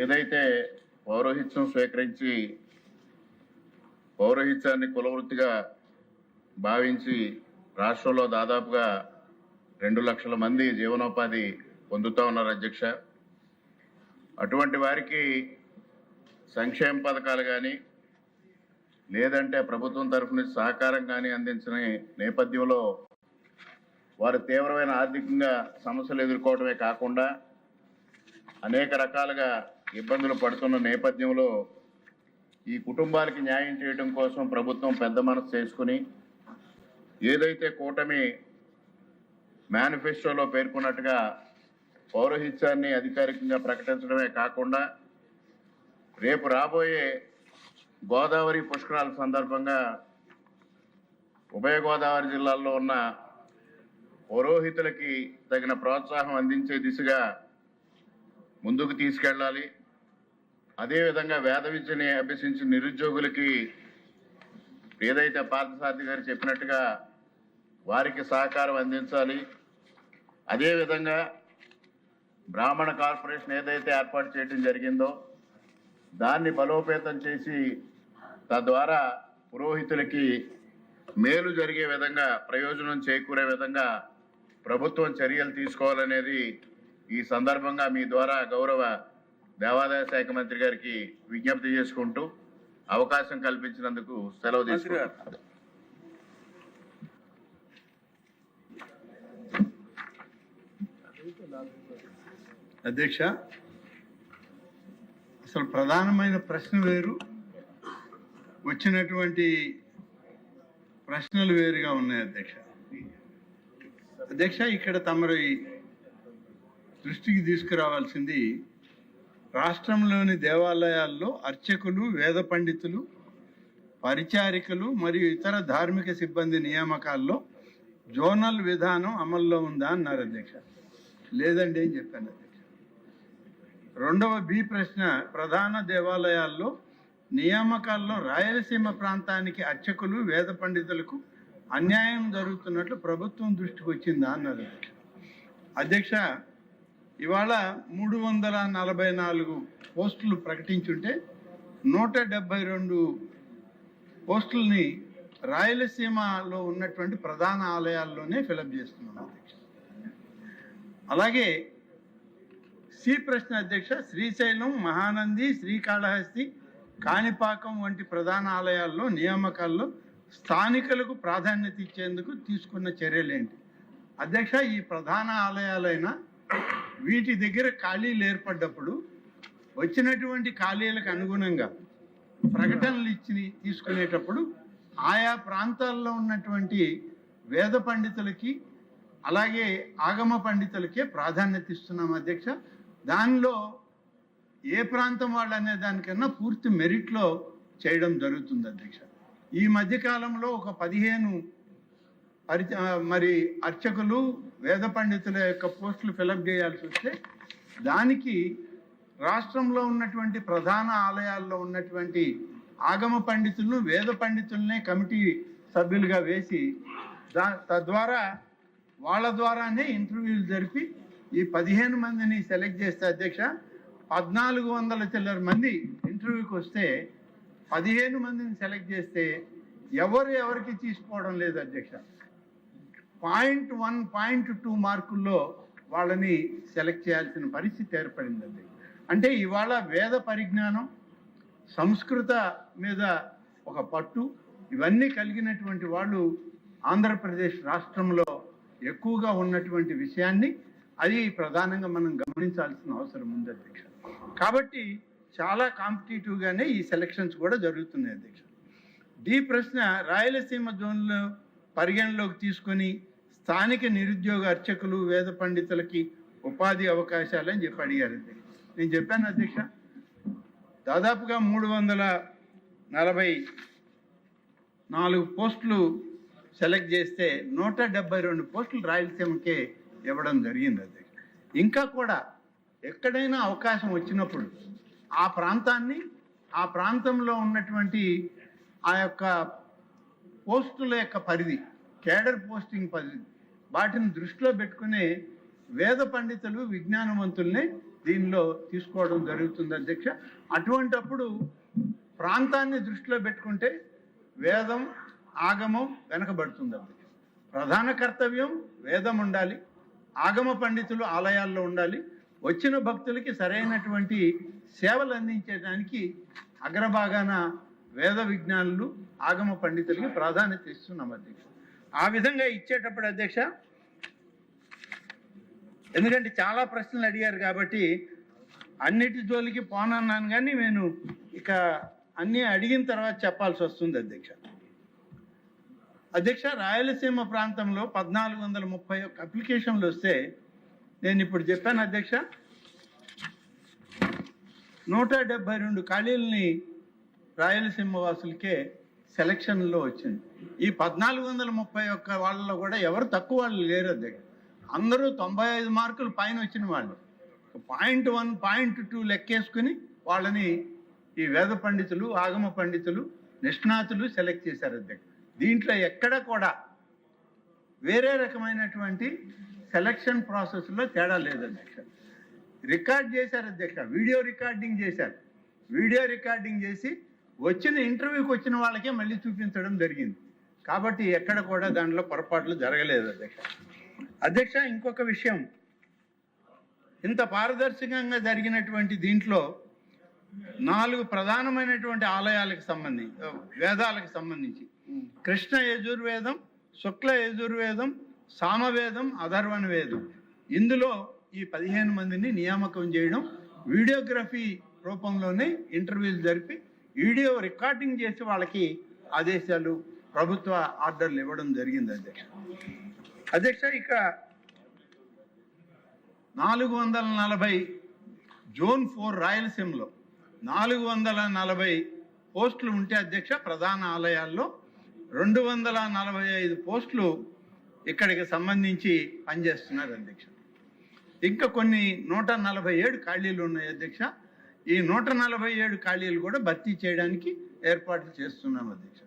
ఏదైతే పౌరోహిత్యం స్వీకరించి పౌరోహిత్యాన్ని కులవృత్తిగా భావించి రాష్ట్రంలో దాదాపుగా 2 లక్షల మంది జీవనోపాధి పొందుతూ ఉన్నారు అధ్యక్ష. అటువంటి వారికి సంక్షేమ పథకాలు కానీ లేదంటే ప్రభుత్వం తరఫు నుంచి సహకారం కానీ అందించిన నేపథ్యంలో వారు తీవ్రమైన ఆర్థికంగా సమస్యలు ఎదుర్కోవడమే కాకుండా అనేక రకాలుగా ఇబ్బందులు పడుతున్న నేపథ్యంలో ఈ కుటుంబాలకి న్యాయం చేయడం కోసం ప్రభుత్వం పెద్ద మనసు చేసుకుని ఏదైతే కూటమి మేనిఫెస్టోలో పేర్కొన్నట్టుగా పౌరోహిత్యాన్ని అధికారికంగా ప్రకటించడమే కాకుండా రేపు రాబోయే గోదావరి పుష్కరాల సందర్భంగా ఉభయ గోదావరి జిల్లాల్లో ఉన్న పౌరోహితులకి తగిన ప్రోత్సాహం అందించే దిశగా ముందుకు తీసుకెళ్ళాలి. అదేవిధంగా వేద విద్యని అభ్యసించిన నిరుద్యోగులకి ఏదైతే పార్థసారథి గారు చెప్పినట్టుగా వారికి సహకారం అందించాలి. అదేవిధంగా బ్రాహ్మణ కార్పొరేషన్ ఏదైతే ఏర్పాటు చేయడం జరిగిందో దాన్ని బలోపేతం చేసి తద్వారా పురోహితులకి మేలు జరిగే విధంగా ప్రయోజనం చేకూరే విధంగా ప్రభుత్వం చర్యలు తీసుకోవాలనేది ఈ సందర్భంగా మీ ద్వారా గౌరవ దేవాదాయ శాఖ మంత్రి గారికి విజ్ఞప్తి చేసుకుంటూ అవకాశం కల్పించినందుకు సెలవు తీసుకుంటున్నాను. అధ్యక్ష, అసలు ప్రధానమైన ప్రశ్న వేరు, వచ్చినటువంటి ప్రశ్నలు వేరుగా ఉన్నాయి అధ్యక్ష. ఇక్కడ తమరి దృష్టికి తీసుకురావాల్సింది రాష్ట్రంలోని దేవాలయాల్లో అర్చకులు, వేద పండితులు, పరిచారికలు మరియు ఇతర ధార్మిక సిబ్బంది నియామకాల్లో జోనల్ విధానం అమల్లో ఉందా అన్నారు అధ్యక్ష. లేదండి అని చెప్పాను అధ్యక్ష. రెండవ బి ప్రశ్న, ప్రధాన దేవాలయాల్లో నియామకాల్లో రాయలసీమ ప్రాంతానికి అర్చకులు, వేద పండితులకు అన్యాయం జరుగుతున్నట్లు ప్రభుత్వం దృష్టికి వచ్చిందా అన్నారు అధ్యక్ష. ఇవాళ 344 పోస్టులు ప్రకటించుంటే 172 పోస్టుల్ని రాయలసీమలో ఉన్నటువంటి ప్రధాన ఆలయాల్లోనే ఫిలప్ చేస్తున్నాం అధ్యక్ష. అలాగే సి ప్రశ్న అధ్యక్ష, శ్రీశైలం, మహానంది, శ్రీకాళహస్తి, కాణిపాకం వంటి ప్రధాన ఆలయాల్లో నియామకాల్లో స్థానికులకు ప్రాధాన్యత ఇచ్చేందుకు తీసుకున్న చర్యలేంటి అధ్యక్ష. ఈ ప్రధాన ఆలయాలైన వీటి దగ్గర ఖాళీలు ఏర్పడ్డప్పుడు వచ్చినటువంటి ఖాళీలకు అనుగుణంగా ప్రకటనలు తీసుకునేటప్పుడు ఆయా ప్రాంతాల్లో ఉన్నటువంటి వేద పండితులకి అలాగే ఆగమ పండితులకే ప్రాధాన్యత ఇస్తున్నాం అధ్యక్ష. దానిలో ఏ ప్రాంతం వాళ్ళు అనే దానికన్నా పూర్తి మెరిట్లో చేయడం జరుగుతుంది అధ్యక్ష. ఈ మధ్యకాలంలో ఒక 15 మరి అర్చకులు, వేద పండితుల యొక్క పోస్టులు ఫిలప్ చేయాల్సి వస్తే దానికి రాష్ట్రంలో ఉన్నటువంటి ప్రధాన ఆలయాల్లో ఉన్నటువంటి ఆగమ పండితులను, వేద పండితులనే కమిటీ సభ్యులుగా వేసి తద్వారా వాళ్ళ ద్వారానే ఇంటర్వ్యూలు జరిపి ఈ 15 మందిని సెలెక్ట్ చేస్తే అధ్యక్ష 1400 చిల్లర మంది ఇంటర్వ్యూకి వస్తే 15 మందిని సెలెక్ట్ చేస్తే ఎవరికి తీసుకోవడం లేదు అధ్యక్ష. 0.1, 0.2 మార్కుల్లో వాళ్ళని సెలెక్ట్ చేయాల్సిన పరిస్థితి ఏర్పడింది అధ్యక్ష. అంటే ఇవాళ వేద పరిజ్ఞానం, సంస్కృత మీద ఒక పట్టు ఇవన్నీ కలిగినటువంటి వాళ్ళు ఆంధ్రప్రదేశ్ రాష్ట్రంలో ఎక్కువగా ఉన్నటువంటి విషయాన్ని అది ప్రధానంగా మనం గమనించాల్సిన అవసరం ఉంది అధ్యక్ష. కాబట్టి చాలా కాంపిటేటివ్గానే ఈ సెలక్షన్స్ కూడా జరుగుతున్నాయి అధ్యక్ష. డి ప్రశ్న, రాయలసీమ జోన్లో పరిగణలోకి తీసుకొని స్థానిక నిరుద్యోగ అర్చకులు, వేద పండితులకి ఉపాధి అవకాశాలు అని చెప్పి అడిగారు అధ్యక్ష. నేను చెప్పాను అధ్యక్ష, దాదాపుగా 344 పోస్టులు సెలెక్ట్ చేస్తే 172 పోస్టులు రాయలసీమకే ఇవ్వడం జరిగింది అధ్యక్ష. ఇంకా కూడా ఎక్కడైనా అవకాశం వచ్చినప్పుడు ఆ ప్రాంతాన్ని, ఆ ప్రాంతంలో ఉన్నటువంటి ఆ యొక్క పోస్టుల యొక్క పరిధి, కేడర్ పోస్టింగ్ పరిధి, వాటిని దృష్టిలో పెట్టుకునే వేద పండితులు, విజ్ఞానవంతుల్ని దీనిలో తీసుకోవడం జరుగుతుంది అధ్యక్ష. అటువంటప్పుడు ప్రాంతాన్ని దృష్టిలో పెట్టుకుంటే వేదం ఆగమం వెనకబడుతుంది అధ్యక్ష. ప్రధాన కర్తవ్యం వేదం ఉండాలి, ఆగమ పండితులు ఆలయాల్లో ఉండాలి, వచ్చిన భక్తులకి సరైనటువంటి సేవలు అందించడానికి అగ్రభాగాన వేద విజ్ఞానులు ఆగమ పండితులకి ప్రాధాన్యత ఇస్తున్నాం అధ్యక్ష. ఆ విధంగా ఇచ్చేటప్పుడు అధ్యక్ష, ఎందుకంటే చాలా ప్రశ్నలు అడిగారు కాబట్టి అన్నిటి జోలికి పోనన్నాను, కానీ నేను ఇక అన్నీ అడిగిన తర్వాత చెప్పాల్సి వస్తుంది అధ్యక్ష. అధ్యక్ష, రాయలసీమ ప్రాంతంలో 1431 అప్లికేషన్లు వస్తే నేను ఇప్పుడు చెప్పాను అధ్యక్ష, 172 ఖాళీలని రాయలసీమ వాసులకే సెలక్షన్లో వచ్చింది. ఈ 1431 వాళ్ళలో కూడా ఎవరు తక్కువ వాళ్ళు లేరు అధ్యక్ష. అందరూ 95 మార్కులు పైన వచ్చిన వాళ్ళు. 0.1, 0.2 లెక్కేసుకుని వాళ్ళని ఈ వేద పండితులు, ఆగమ పండితులు, నిష్ణాతులు సెలెక్ట్ చేశారు అధ్యక్ష. దీంట్లో ఎక్కడ కూడా వేరే రకమైనటువంటి సెలక్షన్ ప్రాసెస్లో తేడా లేదు అధ్యక్ష. రికార్డ్ చేశారు అధ్యక్ష, వీడియో రికార్డింగ్ చేశారు. వీడియో రికార్డింగ్ చేసి వచ్చిన ఇంటర్వ్యూకి వచ్చిన వాళ్ళకే మళ్ళీ చూపించడం జరిగింది. కాబట్టి ఎక్కడ కూడా దాంట్లో పొరపాట్లు జరగలేదు అధ్యక్ష. అధ్యక్ష, ఇంకొక విషయం, ఇంత పారదర్శకంగా జరిగినటువంటి దీంట్లో 4 ప్రధానమైనటువంటి ఆలయాలకు సంబంధించి, వేదాలకు సంబంధించి కృష్ణ యజుర్వేదం, శుక్ల యజుర్వేదం, సామవేదం, అథర్వణ వేదం, ఇందులో ఈ 15 మందిని నియామకం చేయడం, వీడియోగ్రఫీ రూపంలోనే ఇంటర్వ్యూలు జరిపి వీడియో రికార్డింగ్ చేసి వాళ్ళకి ఆదేశాలు, ప్రభుత్వ ఆర్డర్లు ఇవ్వడం జరిగింది అధ్యక్ష. అధ్యక్ష, ఇక 440 జోన్ 4 రాయలసీమలో 440 పోస్టులు ఉంటే అధ్యక్ష, ప్రధాన ఆలయాల్లో 245 పోస్టులు ఇక్కడికి సంబంధించి పనిచేస్తున్నారు అధ్యక్ష. ఇంకా కొన్ని 147 ఖాళీలు ఉన్నాయి అధ్యక్ష. ఈ 147 ఖాళీలు కూడా భర్తీ చేయడానికి ఏర్పాట్లు చేస్తున్నాం అధ్యక్ష.